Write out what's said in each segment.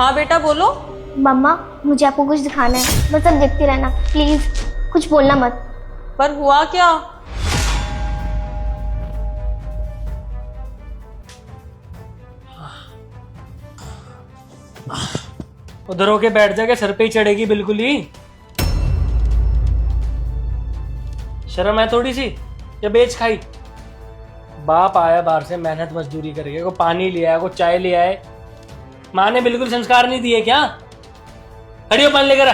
हाँ बेटा बोलो। मम्मा मुझे आपको कुछ दिखाना है, बस अब देखती रहना प्लीज, कुछ बोलना मत। पर हुआ क्या? उधर होके बैठ जाके सर पे ही चढ़ेगी बिल्कुल ही। शर्म है थोड़ी सी या बेच खाई? बाप आया बाहर से मेहनत मजदूरी करके, को पानी ले आया, को चाय ले आए। माँ ने बिल्कुल संस्कार नहीं दिए क्या? खड़ी हो, पानी लेकर आ।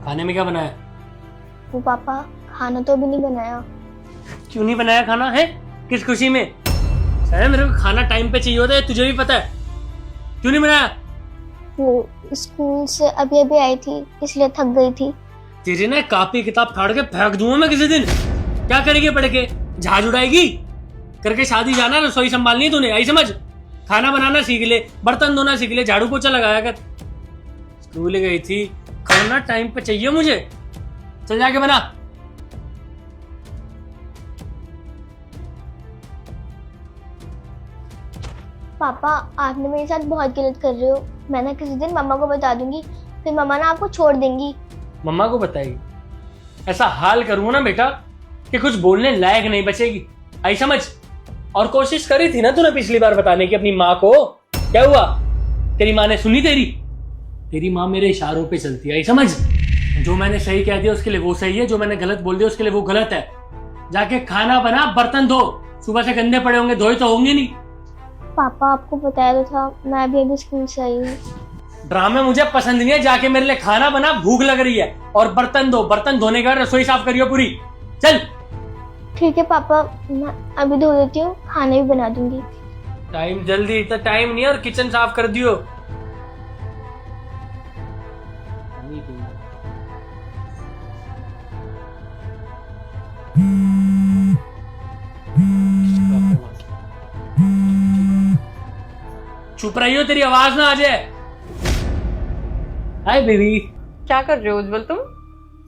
खाने में क्या बनाया? वो पापा खाना तो अभी नहीं बनाया। क्यों नहीं बनाया खाना है? किस खुशी में? सर मेरे को खाना टाइम पे चाहिए होता है, तुझे भी पता है। क्यों नहीं बनाया? वो स्कूल से अभी अभी आई थी इसलिए थक गई थी। तेरी ना कॉपी किताब फाड़ के फेंक दूंगा मैं किसी दिन। क्या करेगी पढ़ के? झाड़ उड़ाएगी? करके शादी जाना, रसोई संभालनी है तूने, आई समझ। खाना बनाना सीख ले, बर्तन धोना सीख ले, झाड़ू पोछा लगाया कर। स्कूल गई थी, खाना टाइम पे चाहिए मुझे। चल जाके बना। पापा आपने मेरे साथ बहुत गलत कर रहे हो, मैं ना किसी दिन मम्मा को बता दूंगी, फिर मम्मा ना आपको छोड़ देंगी। मम्मा को बताएगी? ऐसा हाल करूंगा ना बेटा कि कुछ बोलने लायक नहीं बचेगी, आई समझ। और कोशिश करी थी ना तूने पिछली बार बताने की अपनी माँ को, क्या हुआ? तेरी माँ ने सुनी तेरी? तेरी माँ मेरे इशारों पे चलती है, आई समझ। जो मैंने सही कह दिया उसके लिए वो सही है, जो मैंने गलत बोल दिया उसके लिए वो गलत है। जाके खाना बना, बर्तन धो, सुबह से गंदे पड़े होंगे, धोए तो होंगे नहीं। पापा आपको बताया तो था, मैं अभी स्कूल से आई हूँ। ड्रामे मुझे पसंद नहीं है। जाके मेरे लिए खाना बना, भूख लग रही है, और बर्तन धो, बर्तन धोने के बाद रसोई साफ करियो पूरी। चल। ठीक है पापा, मैं अभी धो देती हूँ, खाना भी बना दूंगी। टाइम जल्दी, इतना टाइम नहीं है, और किचन साफ कर दियो। चुप रही हो, तेरी आवाज ना आ जाए। Hi baby. क्या कर रहे हो उज्जवल तुम?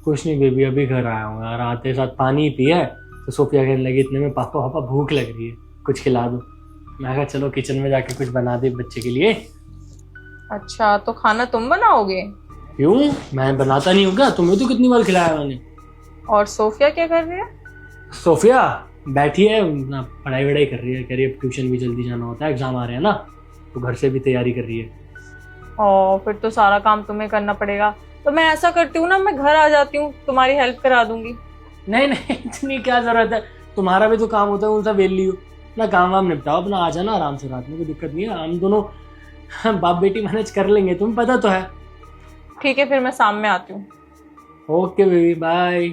कुछ नहीं बेबी, अभी घर आया हूँ यार, आते साथ पानी पिया है तो सोफिया कहने लगी इतने में पापा पापा भूख लग रही है, कुछ खिला दो। मैं कहा चलो किचन में जाके कुछ बना दे बच्चे के लिए। अच्छा तो खाना तुम बनाओगे? क्यों, मैं बनाता नहीं हूँ क्या? तुम्हें तो कितनी बार खिलाया मैंने। और सोफिया क्या कर रही है? सोफिया बैठी है ना, पढ़ाई वढ़ाई कर रही है, कह रही है ट्यूशन भी जल्दी जाना होता है, एग्जाम आ रहे हैं ना, तो घर से भी तैयारी कर रही है। और फिर तो सारा काम तुम्हें करना पड़ेगा। तो मैं ऐसा करती हूँ ना, मैं घर आ जाती हूँ, तुम्हारी हेल्प करा दूंगी। नहीं नहीं, इतनी क्या जरूरत है, तुम्हारा भी तो काम होता है, उनसा वेली हो ना, काम वाम निपटाओ अपना, आ जाना आराम से, रात में कोई दिक्कत नहीं है, हम दोनों बाप बेटी मैनेज कर लेंगे, तुम्हें पता तो है। ठीक है फिर मैं शाम में आती हूँ। Okay baby, bye.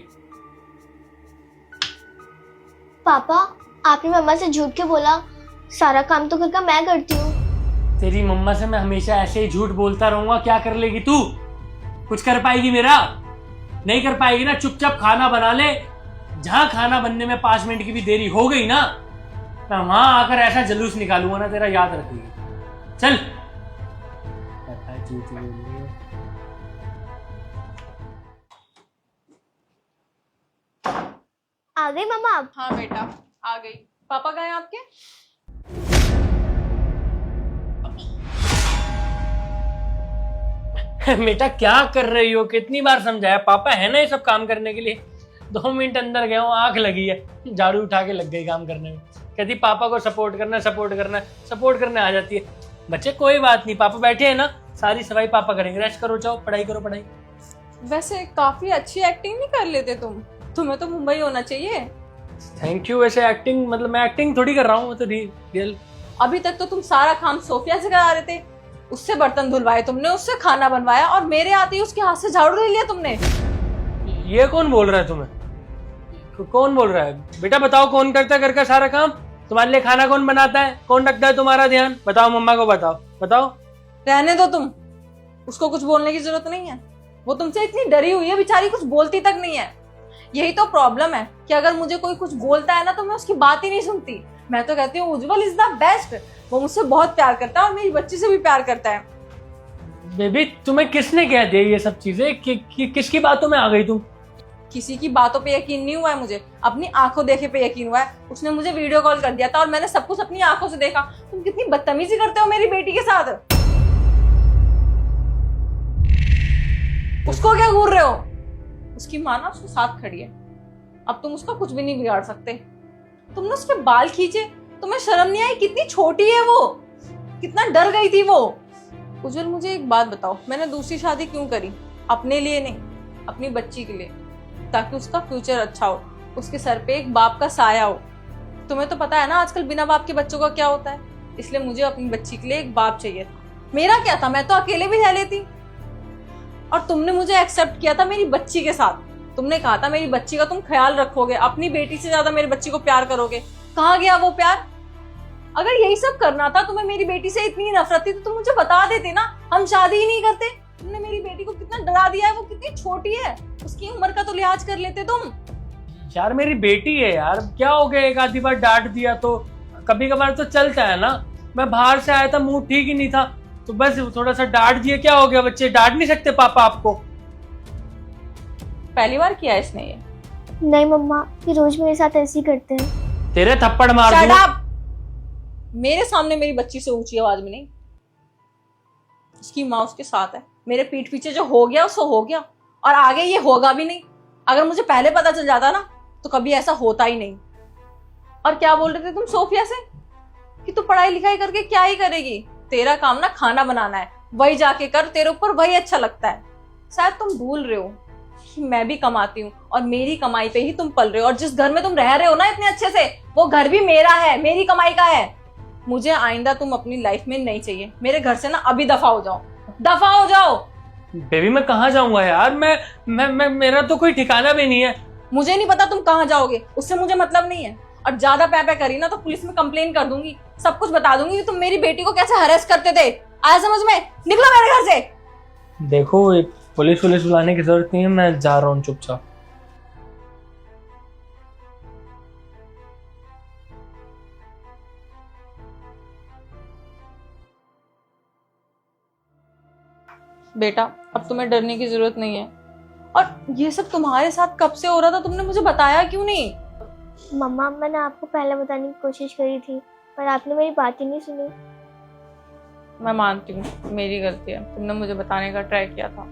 पापा आपने मम्मा से झूठ क्यों बोला? सारा काम तो घर का मैं करती हूँ। तेरी मम्मा से मैं हमेशा ऐसे ही झूठ बोलता रहूंगा, क्या कर लेगी तू? कुछ कर पाएगी मेरा? नहीं कर पाएगी ना, चुपचाप खाना बना ले। जहां खाना बनने में 5 मिनट की भी देरी हो गई ना, मैं वहां आकर ऐसा जलूस निकालूंगा ना तेरा, याद रखेगी। चल। आ गई मम्मा आप? हाँ बेटा आ गई। पापा गए आपके? बेटा क्या कर रही हो? कितनी बार समझाया, पापा है ना ये सब काम करने के लिए। 2 मिनट अंदर गया हूँ, आंख लगी है, झाड़ू उठा के लग गई काम करने में। कहती पापा को सपोर्ट करना, सपोर्ट करना, सपोर्ट करने आ जाती है। बच्चे कोई बात नहीं, पापा बैठे हैं ना, सारी सफाई पापा करेंगे, रेस्ट करो, जाओ पढ़ाई करो पढ़ाई। वैसे काफी अच्छी एक्टिंग नहीं कर लेते तुम? तुम्हें तो मुंबई होना चाहिए। Thank you. वैसे एक्टिंग मतलब मैं एक्टिंग थोड़ी कर रहा हूँ, तो रियल। अभी तक तो तुम सारा काम सोफिया से करा रहे थे, उससे बर्तन धुलवाए तुमने, उससे खाना बनवाया, और मेरे आते ही उसके हाथ से झाड़ू ले लिया तुमने। ये कौन बोल रहा है तुम्हें? कौन बोल रहा है? बेटा बताओ, कौन करता है घर का सारा काम? तुम्हारे लिए खाना कौन बनाता है? कौन रखता है तुम्हारा ध्यान? बताओ, मम्मा को बताओ, बताओ। रहने दो तुम, उसको कुछ बोलने की जरूरत नहीं है। वो तुमसे इतनी डरी हुई है बेचारी, कुछ बोलती तक नहीं है। यही तो प्रॉब्लम है कि अगर मुझे कोई कुछ बोलता है ना तो मैं उसकी बात ही नहीं सुनती। मैं तो कहती हूँ उज्जवल इज द बेस्ट। वो मुझसे बहुत प्यार करता है और मेरी बच्ची से भी प्यार करता है। बेबी तुम्हें किसने कह दिया ये सब चीजें? किसकी बातों में आ गई तुम? किसी की बातों पे यकीन नहीं हुआ है मुझे, अपनी आंखों देखे पे यकीन हुआ है। उसने मुझे वीडियो कॉल कर दिया था और मैंने सब कुछ अपनी आंखों से देखा। तुम कितनी बदतमीजी करते हो मेरी बेटी के साथ। उसको क्या घूर रहे हो? उसकी माँ ना उसके साथ खड़ी है, अब तुम उसका कुछ भी नहीं बिगाड़ सकते। तुमने उसके बाल खींचे, तुम्हें शर्म नहीं आई? कितनी छोटी है वो, कितना डर गई थी वो। उज्जवल मुझे एक बात बताओ, मैंने दूसरी शादी क्यों करी? अपने लिए नहीं, अपनी बच्ची के लिए, ताकि उसका फ्यूचर अच्छा हो, उसके सर पे एक बाप का साया हो। तुम्हें तो पता है ना आजकल बिना बाप के बच्चों का क्या होता है, इसलिए मुझे अपनी बच्ची के लिए एक बाप चाहिए था। मेरा क्या था, मैं तो अकेले भी रह लेती। और तुमने मुझे एक्सेप्ट किया था मेरी बच्ची के साथ। तुमने कहा था मेरी बच्ची का तुम ख्याल रखोगे, अपनी बेटी से ज्यादा मेरी बच्ची को प्यार करोगे। कहाँ गया वो प्यार? अगर यही सब करना था, तुम्हें मेरी बेटी से इतनी नफरत थी तो तुम मुझे बता देते ना, हम शादी ही नहीं करते। तुमने मेरी बेटी को कितना डरा दिया है, वो कितनी छोटी है, उसकी उम्र का तो लिहाज कर लेते तुम। यार मेरी बेटी है यार, क्या हो गया? एक आधी बार डांट दिया तो कभी कभार तो चलता है ना। मैं बाहर से आया था, मूड ठीक ही नहीं था, तो बस थोड़ा सा डांट दिया। क्या हो गया? बच्चे डांट नहीं सकते पापा आपको? पहली बार किया इसने ये? नहीं मम्मा, ये रोज मेरे साथ ऐसे ही करते हैं। तेरे थप्पड़ मार Shut दूं। up! मेरे सामने मेरी बच्ची से ऊंची आवाज में नहीं। उसकी माँ उसके साथ है, मेरे पीठ पीछे जो हो गया सो हो गया, और आगे ये होगा भी नहीं। अगर मुझे पहले पता चल जाता ना तो कभी ऐसा होता ही नहीं। और क्या बोल रहे थे तुम सोफिया से कि तू पढ़ाई लिखाई करके क्या ही करेगी? तेरा काम ना खाना बनाना है, वही जाके कर, तेरे ऊपर वही अच्छा लगता है। शायद तुम भूल रहे हो कि मैं भी कमाती हूँ और मेरी कमाई पे ही तुम पल रहे हो। और जिस घर में तुम रह रहे हो ना इतने अच्छे से, वो घर भी मेरा है, मेरी कमाई का है। मुझे आइंदा तुम अपनी लाइफ में नहीं चाहिए। मेरे घर से ना अभी दफा हो जाओ, दफा हो जाओ। बेबी मैं कहाँ जाऊंगा यार? मैं मेरा तो कोई ठिकाना भी नहीं है। मुझे नहीं पता तुम कहाँ जाओगे, उससे मुझे मतलब नहीं है। और ज्यादा पैपे करी ना तो पुलिस में कंप्लेन कर दूंगी, सब कुछ बता दूंगी कि तुम मेरी बेटी को कैसे हरेस करते थे। आया समझ में? निकलो मेरे घर से। देखो पुलिस बुलाने की जरूरत नहीं है, मैं जा रहा हूँ चुपचाप। बेटा अब तुम्हें डरने की जरूरत नहीं है। और ये सब तुम्हारे साथ कब से हो रहा था, तुमने मुझे बताया क्यों नहीं? मम्मा, मैंने आपको पहले बताने की कोशिश करी थी, पर आपने मेरी बात ही नहीं सुनी। मैं मानती हूँ मेरी गलती है, तुमने मुझे बताने का ट्राई किया था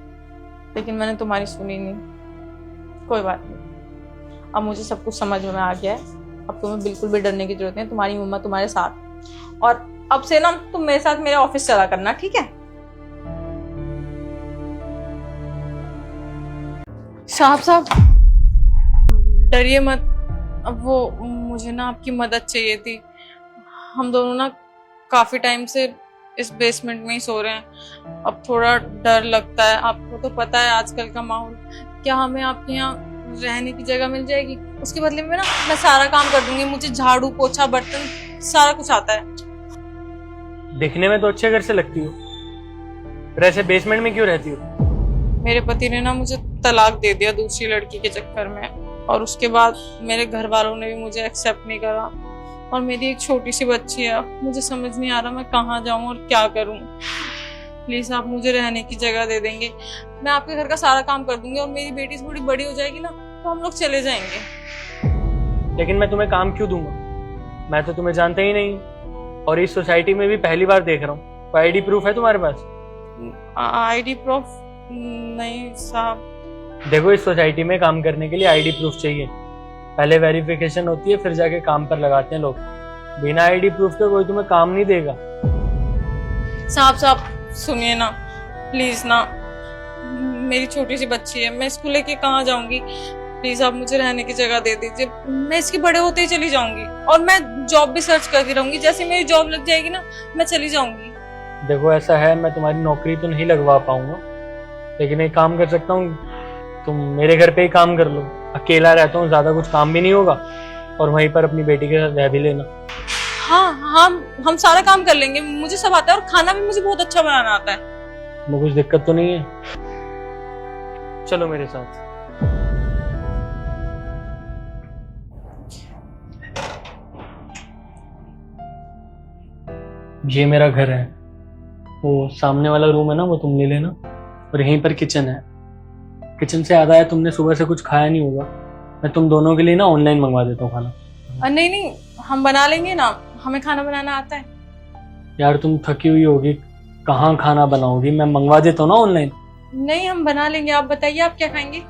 लेकिन मैंने तुम्हारी सुनी नहीं। कोई बात नहीं, अब मुझे सब कुछ समझ में आ गया है। अब तुम्हें बिल्कुल भी डरने की जरूरत नहीं, तुम्हारी मम्मा तुम्हारे साथ। और अब से ना तुम मेरे साथ मेरे ऑफिस चला करना, ठीक है? साहब डरिए मत। अब वो मुझे ना आपकी मदद चाहिए थी। हम दोनों ना काफी टाइम से इस बेसमेंट में ही सो रहे हैं। अब थोड़ा डर लगता है, आपको तो पता है आजकल का माहौल। क्या हमें आपके यहाँ रहने की जगह मिल जाएगी? उसके बदले में ना मैं सारा काम कर दूंगी, मुझे झाड़ू पोछा बर्तन सारा कुछ आता है। दिखने में तो अच्छे घर से लगती हो, पर ऐसे बेसमेंट में क्यों रहती हो? मेरे पति ने ना मुझे तलाक दे दिया दूसरी लड़की के चक्कर में, और उसके बाद मेरे घर वालों ने भी मुझे एक्सेप्ट नहीं करा। और मेरी एक छोटी सी बच्ची है, मुझे समझ नहीं आ रहा मैं कहाँ जाऊँ और क्या करूँ। प्लीज आप मुझे रहने की जगह दे देंगे, मैं आपके घर का सारा काम कर दूंगी। और मेरी बेटी थोड़ी बड़ी हो जाएगी ना तो हम लोग चले जाएंगे। लेकिन मैं तुम्हें काम क्यों दूंगा? मैं तो तुम्हें जानता ही नहीं, और इस सोसाइटी में भी पहली बार देख रहा हूँ। कोई आईडी प्रूफ है तुम्हारे पास? आईडी प्रूफ नहीं साहब। देखो इस सोसाइटी में काम करने के लिए आईडी प्रूफ चाहिए, पहले वेरिफिकेशन होती है, फिर जाके काम पर लगाते हैं लोग। बिना आईडी प्रूफ के कोई तुम्हें काम नहीं देगा। साहब सुनिए ना प्लीज ना, मेरी छोटी सी बच्ची है, मैं इसको लेके कहाँ जाऊंगी? प्लीज आप मुझे रहने की जगह दे दीजिए, मैं इसके बड़े होते ही चली जाऊंगी। और मैं जॉब भी सर्च करती रहूंगी, जैसे मेरी जॉब लग जाएगी ना मैं चली जाऊंगी। देखो ऐसा है, मैं तुम्हारी नौकरी तो नहीं लगवा पाऊंगा, लेकिन एक काम कर सकता हूँ, तुम मेरे घर पे ही काम कर लो। अकेला रहता हूँ, ज्यादा कुछ काम भी नहीं होगा, और वहीं पर अपनी बेटी के साथ रह भी लेना। हाँ हम सारा काम कर लेंगे, मुझे सब आता है, और खाना भी मुझे बहुत अच्छा बनाना आता है। मुझे कुछ दिक्कत तो नहीं है? चलो मेरे साथ। ये मेरा घर है, वो सामने वाला रूम है ना वो तुम ले लेना, और यहीं पर किचन है। किचन से याद आया तुमने सुबह से कुछ खाया नहीं होगा, मैं तुम दोनों के लिए ना ऑनलाइन मंगवा देता हूँ खाना। नहीं नहीं, हम बना लेंगे ना, हमें खाना बनाना आता है। यार तुम थकी हुई होगी, कहाँ खाना बनाओगी, मैं मंगवा देता हूँ ना ऑनलाइन। नहीं, हम बना लेंगे। आप बताइए आप क्या खाएंगे?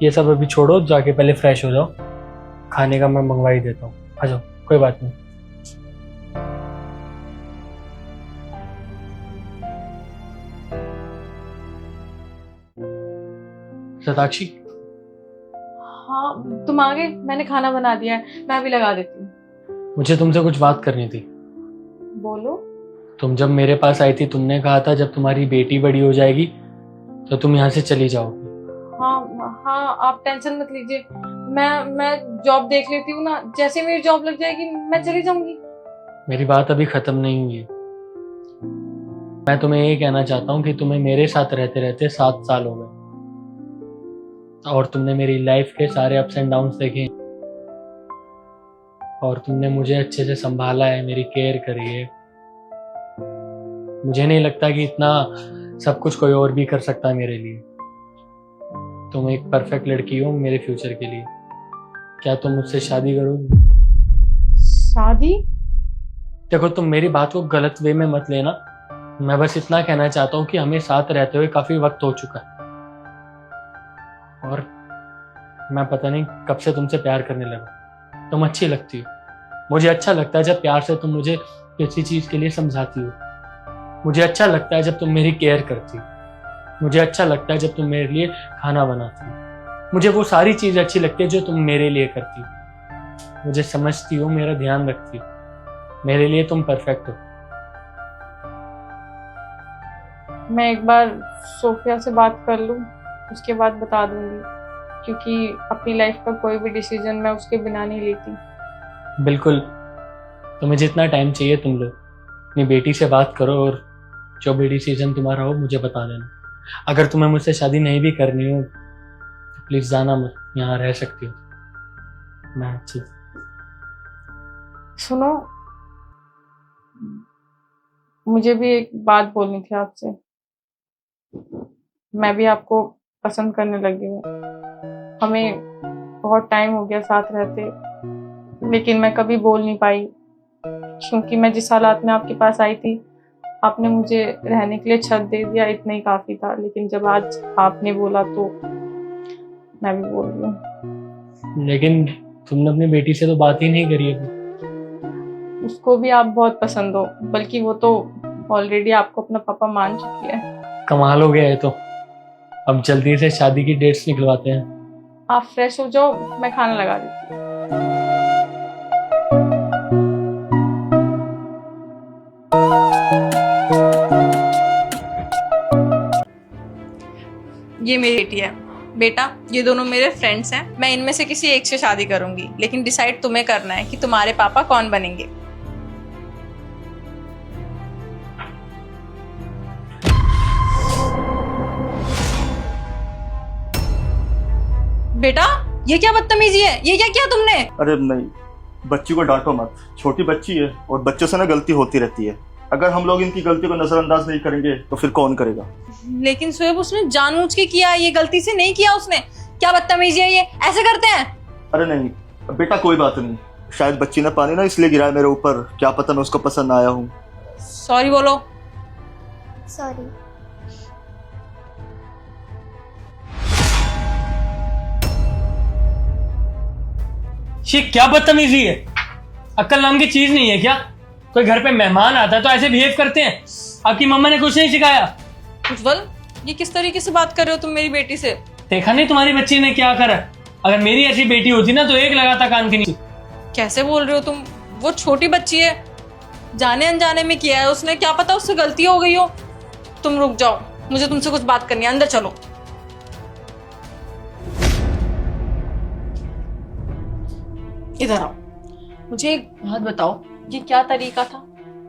ये सब अभी छोड़ो, जाके पहले फ्रेश हो जाओ, खाने का मैं मंगवा ही देता हूँ। आ जाओ, कोई बात नहीं। शताक्षी, हाँ तुम आ गए, मैंने खाना बना दिया है, मैं अभी लगा देती हूँ। मुझे तुमसे कुछ बात करनी थी। बोलो। तुम जब मेरे पास आई थी तुमने कहा था जब तुम्हारी बेटी बड़ी हो जाएगी तो तुम यहाँ से चली जाओगी। हाँ हाँ, आप टेंशन मत लीजिए, मैं जॉब देख लेती हूँ ना, जैसे मेरी जॉब लग जाएगी मैं चली जाऊंगी। मेरी बात अभी खत्म नहीं हुई है। मैं तुम्हें ये कहना चाहता हूँ कि तुम्हें मेरे साथ रहते रहते 7 साल हो गए, और तुमने मेरी लाइफ के सारे अप्स एंड डाउन्स देखे, और तुमने मुझे अच्छे से संभाला है, मेरी केयर करी है। मुझे नहीं लगता कि इतना सब कुछ कोई और भी कर सकता है मेरे लिए। तुम एक परफेक्ट लड़की हो मेरे फ्यूचर के लिए। क्या तुम मुझसे शादी करोगी? शादी? देखो, तुम मेरी बात को गलत वे में मत लेना, मैं बस इतना कहना चाहता हूँ कि हमें साथ रहते हुए काफी वक्त हो चुका है, और मैं पता नहीं कब से तुमसे प्यार करने लगा। तुम अच्छी लगती हो, मुझे अच्छा लगता है जब प्यार से तुम मुझे किसी चीज के लिए समझाती हो। मुझे अच्छा लगता है जब तुम मेरी केयर करती हो। मुझे अच्छा लगता है जब तुम मेरे लिए खाना बनाती हो। मुझे वो सारी चीजें अच्छी लगती है जो तुम मेरे लिए करती हो। मुझे समझती हो, मेरा ध्यान रखती हो, मेरे लिए तुम परफेक्ट हो। मैं एक बार सोफिया से बात कर लूं, उसके बाद बता दूंगी, क्योंकि अपनी लाइफ का कोई भी डिसीजन मैं उसके बिना नहीं लेती। बिल्कुल, तुम्हें जितना टाइम चाहिए तुम लो, अपनी बेटी से बात करो, और जो भी डिसीजन तुम्हारा हो मुझे बता देना। अगर तुम्हें मुझसे शादी नहीं भी करनी हो तो प्लीज जाना मत, यहाँ रह सकती हो। मैं अच्छी। सुनो, मुझे भी एक बात बोलनी थी आपसे। मैं भी आपको पसंद करने लगी हूँ। हमें बहुत टाइम हो गया साथ रहते, लेकिन मैं कभी बोल नहीं पाई, क्योंकि मैं जिस हालात में आपके पास आई थी, आपने मुझे रहने के लिए छत दे दिया, इतना ही काफी था। लेकिन जब आज आपने बोला तो मैं भी बोल रही हूँ। लेकिन तुमने अपनी बेटी से तो बात ही नहीं करी अभी। उसको भी आप बहुत पसंद हो, बल्कि वो तो ऑलरेडी आपको अपना पापा मान चुकी है। कमाल हो गया है। तो अब जल्दी से शादी की डेट्स निकलवाते हैं। आप फ्रेश हो जाओ, मैं खाना लगा देती हूँ। ये मेरी बेटी है। बेटा, ये दोनों मेरे फ्रेंड्स हैं। मैं इनमें से किसी एक से शादी करूंगी, लेकिन डिसाइड तुम्हें करना है कि तुम्हारे पापा कौन बनेंगे। बेटा, ये क्या बदतमीजी है? ये क्या किया तुमने? अरे नहीं, बच्ची को डांटो मत, छोटी बच्ची है और बच्चों से ना गलती होती रहती है। अगर हम लोग इनकी गलती को नजरअंदाज नहीं करेंगे तो फिर कौन करेगा? लेकिन शोएब, उसने जानबूझ के किया, ये गलती से नहीं किया उसने। क्या बदतमीजी है ये? ऐसे करते हैं? अरे नहीं बेटा, कोई बात नहीं, शायद बच्ची ने पानी ना इसलिए गिराया मेरे ऊपर, क्या पता मैं उसको पसंद आया हूँ। सॉरी बोलो। सॉरी। ये क्या बदतमीजी है? अक्ल नाम की चीज नहीं है क्या? कोई घर पे मेहमान आता है तो ऐसे बिहेव करते हैं? आपकी मम्मा ने कुछ नहीं सिखाया? उज्जवल, ये किस तरीके से बात कर रहे हो तुम मेरी बेटी से? देखा नहीं तुम्हारी बच्ची ने क्या करा? अगर मेरी ऐसी बेटी होती ना तो एक लगाता कान के नीचे। कैसे बोल रहे हो तुम? वो छोटी बच्ची है, जाने अनजाने में किया है उसने, क्या पता उससे गलती हो गई हो। तुम रुक जाओ, मुझे तुमसे कुछ बात करनी है, अंदर चलो। इधर आओ, मुझे एक बात बताओ, ये क्या तरीका था?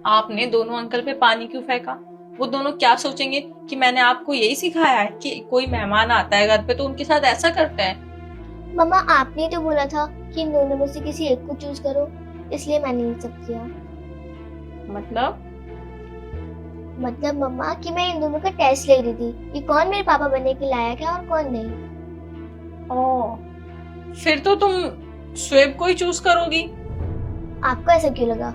आपने दोनों अंकल पे पानी क्यों फेंका? वो दोनों क्या सोचेंगे कि मैंने आपको यही सिखाया है कि कोई मेहमान आता है घर पे तो उनके साथ ऐसा करते हैं? मम्मा, आपने तो बोला था कि इन दोनों में से किसी एक को चूज करो, इसलिए मैंने ये सब किया। मतलब मम्मा कि मैं इन दोनों का टेस्ट ले रही थी कि कौन मेरे पापा बनने के लायक है और कौन नहीं। ओ, फिर तो तुम शुएब को ही चूज करोगी। आपको ऐसा क्यों लगा?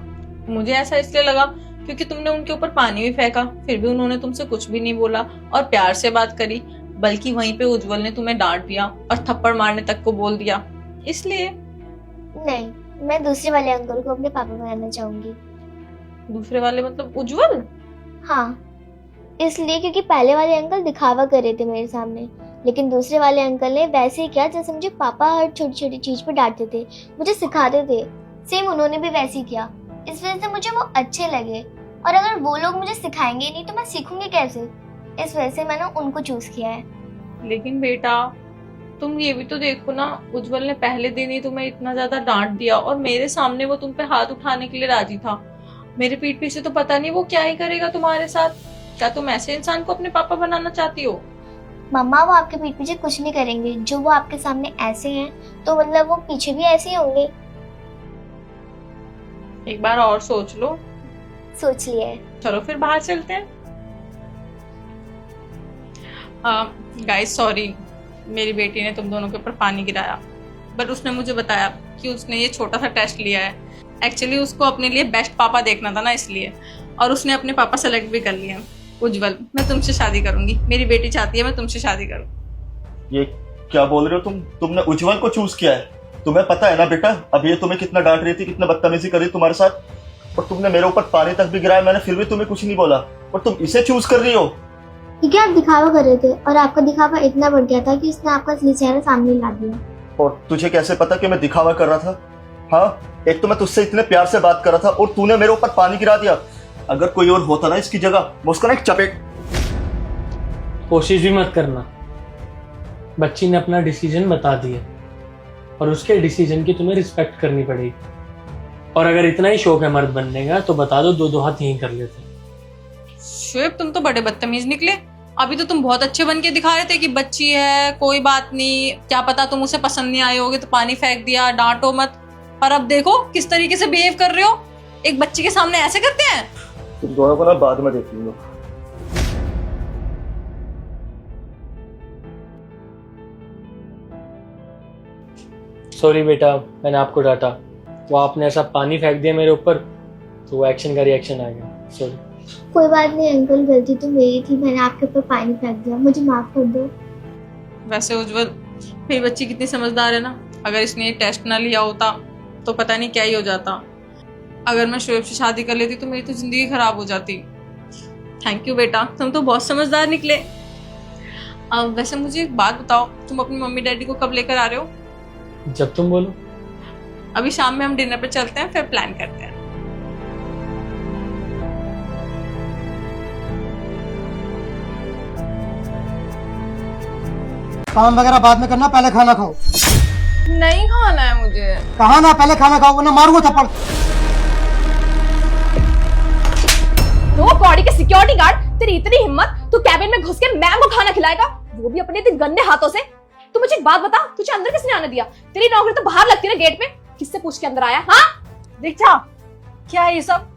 मुझे ऐसा इसलिए लगा क्योंकि तुमने उनके ऊपर पानी भी फेंका, फिर भी उन्होंने तुमसे कुछ भी नहीं बोला और प्यार से बात करी, बल्कि वहीं पे उज्जवल ने तुम्हें डांट दिया और थप्पड़ मारने तक को बोल दिया, इसलिए। नहीं, मैं दूसरे वाले अंकल को अपने पापा बनाना चाहूंगी। दूसरे वाले मतलब उज्जवल? हाँ, इसलिए क्योंकि पहले वाले अंकल दिखावा कर रहे थे मेरे सामने, लेकिन दूसरे वाले अंकल ने वैसे ही किया जैसे मुझे पापा हर छोटी छोटी चीज पे डांटते थे, मुझे सिखाते थे, सेम उन्होंने भी वैसे ही किया। इस वजह से मुझे वो अच्छे लगे, और अगर वो लोग मुझे सिखाएंगे नहीं तो मैं सीखूंगी कैसे? इस वजह से मैंने उनको चूज किया है। लेकिन बेटा तुम ये भी तो देखो ना, उज्जवल ने पहले दिन ही तुम्हें इतना ज्यादा डांट दिया और मेरे सामने वो तुम पे हाथ उठाने के लिए राजी था। मेरे पीठ पीछे तो पता नहीं वो क्या ही करेगा तुम्हारे साथ। क्या तुम ऐसे इंसान को अपने पापा बनाना चाहती हो? मम्मा, वो आपके पीठ पीछे कुछ नहीं करेंगे। जो वो आपके सामने ऐसे हैं तो मतलब वो पीछे भी ऐसे ही होंगे। एक बार और सोच लो। सोच लिया है। चलो फिर बाहर चलते हैं। गाइस सॉरी, मेरी बेटी ने तुम दोनों के ऊपर पानी गिराया, बट उसने मुझे बताया कि उसने ये छोटा सा टेस्ट लिया है। एक्चुअली उसको अपने लिए बेस्ट पापा देखना था ना, इसलिए, और उसने अपने पापा सेलेक्ट भी कर लिए। उज्जवल, मैं तुमसे शादी करूंगी। मेरी बेटी चाहती है मैं तुमसे शादी करूं। ये क्या बोल रहे हो तुम? तुमने उज्जवल को चूज किया है? तुम्हें पता है ना बेटा, अब ये तुम्हें कितना डांट रही थी, कितना बदतमीजी कर रही तुम्हारे साथ, और तुमने मेरे ऊपर पानी तक भी गिराया, मैंने फिर भी तुम्हें कुछ नहीं बोला, और तुम इसे चूज कर रही हो। क्योंकि आप दिखावा कर रहे थे और आपका दिखावा इतना बढ़ गया था कि उसने आपका असली चेहरा सामने ला दिया। और तुझे कैसे पता कि मैं दिखावा कर रहा था? हाँ, एक तो मैं तुझसे इतने प्यार से बात कर रहा था और तूने मेरे ऊपर पानी गिरा दिया। अगर कोई और होता ना इसकी जगह, मैं उसका ना एक चपेट। कोशिश भी मत करना, बच्ची ने अपना डिसीजन बता दिया और उसके डिसीजन की तुम्हें रिस्पेक्ट करनी पड़ेगी। और अगर इतना ही शौक है मर्द बनने का तो बता दो, दो हाथ यहीं कर लेते। शुएब, तुम तो बड़े बदतमीज निकले। अभी तो तुम बहुत अच्छे बन के दिखा रहे थे कि बच्ची है, कोई बात नहीं, क्या पता तुम उसे पसंद नहीं आए होगे तो पानी फेंक दिया, डांटो मत। पर अब देखो किस तरीके से बिहेव कर रहे हो। एक बच्ची के सामने ऐसे करते हैं? तुम दोनों को ना बाद में देख लूंगा। सॉरी बेटा, मैंने आपको डांटा, वो आपने ऐसा पानी फेंक दिया मेरे ऊपर तो वो एक्शन का रिएक्शन आ गया। सॉरी। कोई बात नहीं अंकल, गलती तो मेरी थी, मैंने आपके ऊपर पानी फेंक दिया, मुझे माफ कर दो। वैसे उज्जवल, मेरी बच्ची कितनी समझदार है ना। अगर इसने ये टेस्ट ना लिया होता तो पता नहीं क्या ही हो जाता। अगर मैं शुएब से शादी कर लेती तो मेरी तो जिंदगी खराब हो जाती। थैंक यू बेटा, तुम तो बहुत समझदार निकले। अब वैसे मुझे एक बात बताओ, तुम अपनी मम्मी डैडी को कब लेकर आ रहे हो? जब तुम बोलो। अभी शाम में हम डिनर पे चलते हैं, फिर प्लान करते हैं। काम वगैरह बाद में करना, पहले खाना खाओ। नहीं खाना है मुझे। कहा ना पहले खाना खाओ वरना मारूंगा थप्पड़। दो कौड़ी के सिक्योरिटी गार्ड, तेरी इतनी हिम्मत, तू कैबिन में घुस के मैम को खाना खिलाएगा, वो भी अपने इतने गंदे हाथों से। तू मुझे एक बात बता, तुझे अंदर किसने आने दिया? तेरी नौकरी तो बाहर लगती है ना गेट पे, किससे पूछ के अंदर आया? हाँ दीक्षा, क्या है ये सब?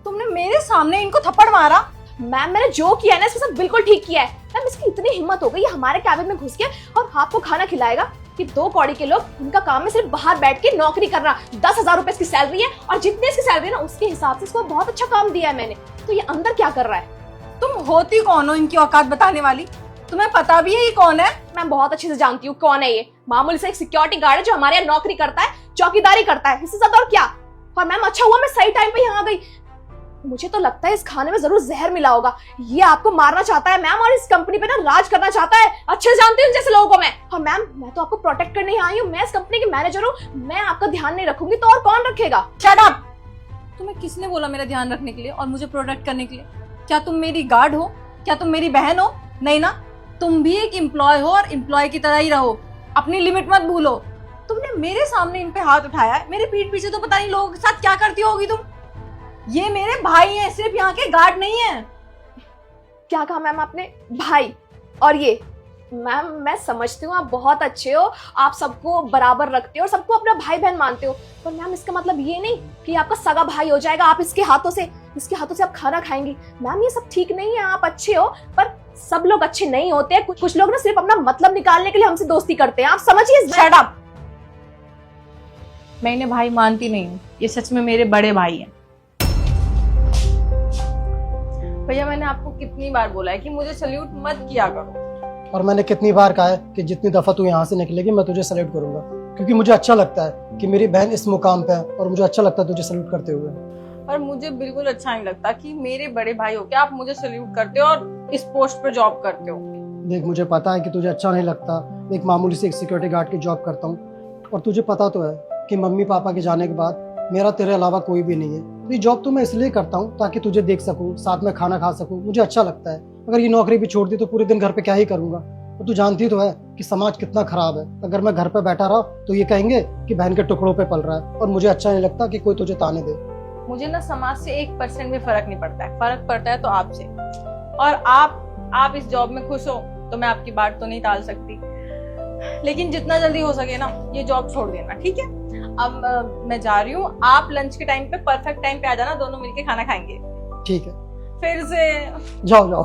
तुमने मेरे सामने इनको थप्पड़ मारा? मैम, मैंने जो किया है ना इसके साथ बिल्कुल ठीक किया है। मैम, इसकी इतनी हिम्मत हो गई ये हमारे कैबिन में घुस के और आपको खाना खिलाएगा कि दो कौड़ी के लोग, उनका काम है सिर्फ बाहर बैठ के नौकरी करना। 10,000 रुपए इसकी सैलरी है और जितनी इसकी सैलरी है ना उसके हिसाब से इसको बहुत अच्छा काम दिया है मैंने। तो ये अंदर क्या कर रहा है? तुम होती कौन हो इनकी औकात बताने वाली? तुम्हें पता भी है ये कौन है? मैं बहुत अच्छे से जानती हूँ कौन है ये। मामूली से एक सिक्योरिटी गार्ड है जो हमारे यहाँ नौकरी करता है, चौकीदारी करता है, इससे ज्यादा और क्या। और मैम, अच्छा हुआ मैं सही टाइम पे यहाँ आ गई। मुझे तो लगता है इस खाने में जरूर जहर मिला होगा। ये आपको मारना चाहता है मैम, और इस कंपनी पे ना राज करना चाहता है। अच्छे से जानती हूँ जैसे लोगों को मैं। और मैम, मैं तो आपको प्रोटेक्ट करने ही आई हूँ, मैं इस कंपनी की मैनेजर हूँ। मैं आपका ध्यान नहीं रखूंगी तो और कौन रखेगा? Shut up! तुम्हें किसने बोला मेरा ध्यान रखने के लिए और मुझे प्रोटेक्ट करने के लिए? क्या तुम मेरी गार्ड हो? क्या तुम मेरी बहन हो? नहीं ना, तुम भी एक एम्प्लॉय हो और एम्प्लॉय की तरह ही रहो। अपनी लिमिट मत भूलो। तुमने मेरे सामने इन पे हाथ उठाया है, मेरे पीठ पीछे तो पता नहीं लोगों के साथ क्या करती होगी तुम। ये मेरे भाई हैं, सिर्फ यहाँ के गार्ड नहीं है। क्या कहा मैम आपने? भाई? और ये मैम, मैं समझती हूँ आप बहुत अच्छे हो, आप सबको बराबर रखते हो और सबको अपना भाई बहन मानते हो, पर मैम इसका मतलब ये नहीं कि आपका सगा भाई हो जाएगा आप इसके हाथों से। जिसके हाथों से आप खाना खाएंगी। मैम ये सब ठीक नहीं है, आप अच्छे हो पर सब लोग अच्छे नहीं होते हैं। कुछ लोग ना सिर्फ अपना मतलब निकालने के लिए हमसे दोस्ती करते हैं, आप समझिए। Shut up. मैं इन्हें भाई मानती नहीं हूँ, ये सच में मेरे बड़े भाई हैं। भैया मैंने आपको कितनी बार बोला है कि मुझे सल्यूट मत किया करो। और मैंने कितनी बार कहा है कि जितनी दफा तू यहाँ से निकलेगी मैं तुझे सल्यूट करूंगा, क्योंकि मुझे अच्छा लगता है कि मेरी बहन इस मुकाम पे है और मुझे अच्छा लगता है तुझे सल्यूट करते हुए। और मुझे बिल्कुल अच्छा नहीं लगता कि मेरे बड़े भाई हो के आप मुझे सल्यूट करते हो और इस पोस्ट पे जॉब करते हो। देख, मुझे पता है कि तुझे अच्छा नहीं लगता, मैं एक मामूली से एक सिक्योरिटी गार्ड की जॉब करता हूँ, और तुझे पता तो है कि मम्मी पापा के जाने के बाद मेरा तेरे अलावा कोई भी नहीं है। तो ये जॉब तो मैं इसलिए करता हूँ ताकि तुझे देख सकूँ, साथ में खाना खा सकूँ, मुझे अच्छा लगता है। अगर ये नौकरी भी छोड़ दी तो पूरे दिन घर पे क्या ही करूँगा। और तू जानती तो है कि समाज कितना खराब है। अगर मैं घर पे बैठा रहा तो ये कहेंगे कि बहन के टुकड़ों पे पल रहा है, और मुझे अच्छा नहीं लगता कि कोई तुझे ताने दे। मुझे ना समाज से 1% भी फर्क नहीं पड़ता है, फर्क पड़ता है तो आपसे। और आप इस जॉब में खुश हो तो मैं आपकी बात तो नहीं टाल सकती, लेकिन जितना जल्दी हो सके ना ये जॉब छोड़ देना, ठीक है? अब मैं जा रही हूँ, आप लंच के टाइम पे परफेक्ट टाइम पे आ जाना, दोनों मिलके खाना खाएंगे। ठीक है, फिर से जाओ जाओ।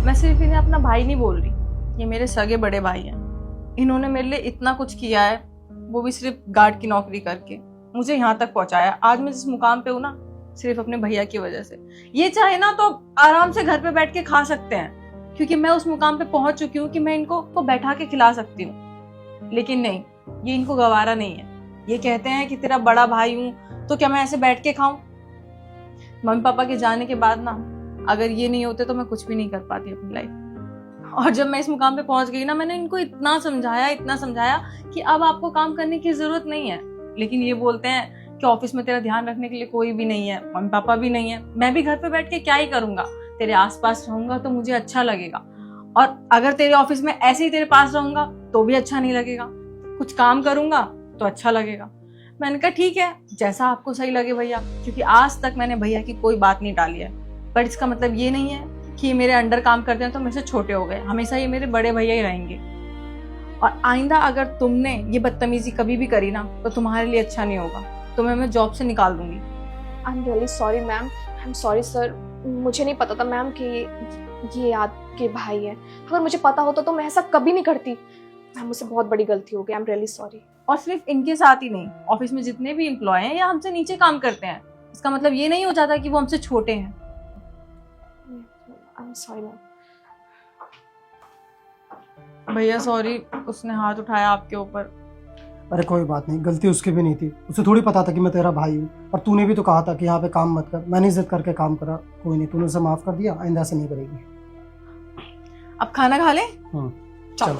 मैं सिर्फ इन्हें अपना भाई नहीं बोल रही, ये मेरे सगे बड़े भाई हैं। इन्होंने मेरे लिए इतना कुछ किया है, वो भी सिर्फ गार्ड की नौकरी करके मुझे यहाँ तक पहुंचाया। आज मैं जिस मुकाम पे हूँ ना, सिर्फ अपने भैया की वजह से। ये चाहे ना तो आराम से घर पे बैठ के खा सकते हैं, क्योंकि मैं उस मुकाम पे पहुंच चुकी हूँ कि मैं इनको बैठा के खिला सकती हूँ। लेकिन नहीं, ये इनको गवारा नहीं है। ये कहते हैं कि तेरा बड़ा भाई हूँ तो क्या मैं ऐसे बैठ के खाऊं? मम्मी पापा के जाने के बाद ना, अगर ये नहीं होते तो मैं कुछ भी नहीं कर पाती अपनी लाइफ। और जब मैं इस मुकाम पे पहुंच गई ना, मैंने इनको इतना समझाया कि अब आपको काम करने की जरूरत नहीं है। लेकिन ये बोलते हैं कि ऑफिस में तेरा ध्यान रखने के लिए कोई भी नहीं है, मम्मी पापा भी नहीं है, मैं भी घर पे बैठ के क्या ही करूंगा? तेरे आसपास रहूंगा तो मुझे अच्छा लगेगा, और अगर तेरे ऑफिस में ऐसे ही तेरे पास रहूंगा तो भी अच्छा नहीं लगेगा। कुछ काम करूंगा तो अच्छा लगेगा। मैंने कहा ठीक है, जैसा आपको सही लगे भैया, क्योंकि आज तक मैंने भैया की कोई बात नहीं टाली है। पर इसका मतलब ये नहीं है कि ये मेरे अंडर काम करते हैं तो मेरे से छोटे हो गए। हमेशा ये मेरे बड़े भैया ही रहेंगे। और आइंदा अगर तुमने ये बदतमीजी कभी भी करी ना, तो तुम्हारे लिए अच्छा नहीं होगा। तुम्हें मैं जॉब से निकाल दूंगी। I am really sorry ma'am, I am sorry sir. मुझे नहीं पता था मैम कि ये आपके भाई है। अगर मुझे पता होता तो मैं ऐसा कभी नहीं करती। मैम मुझसे बहुत बड़ी गलती हो गई, आई एम रियली सॉरी। और सिर्फ इनके साथ ही नहीं, ऑफिस में जितने भी एम्प्लॉय हैं या हमसे नीचे काम करते हैं, इसका मतलब ये नहीं हो जाता कि वो हमसे छोटे हैं। I am sorry ma'am. भैया सॉरी, उसने हाथ उठाया आपके ऊपर। अरे कोई बात नहीं, गलती उसकी भी नहीं थी। उसे थोड़ी पता था कि मैं तेरा भाई हूँ, और तूने भी तो कहा था कि यहाँ पे काम मत कर। मैंने इज्जत करके काम करा, कोई नहीं, तूने उसे माफ कर दिया, आइंदा से नहीं करेगी। अब खाना खा ले। चलो।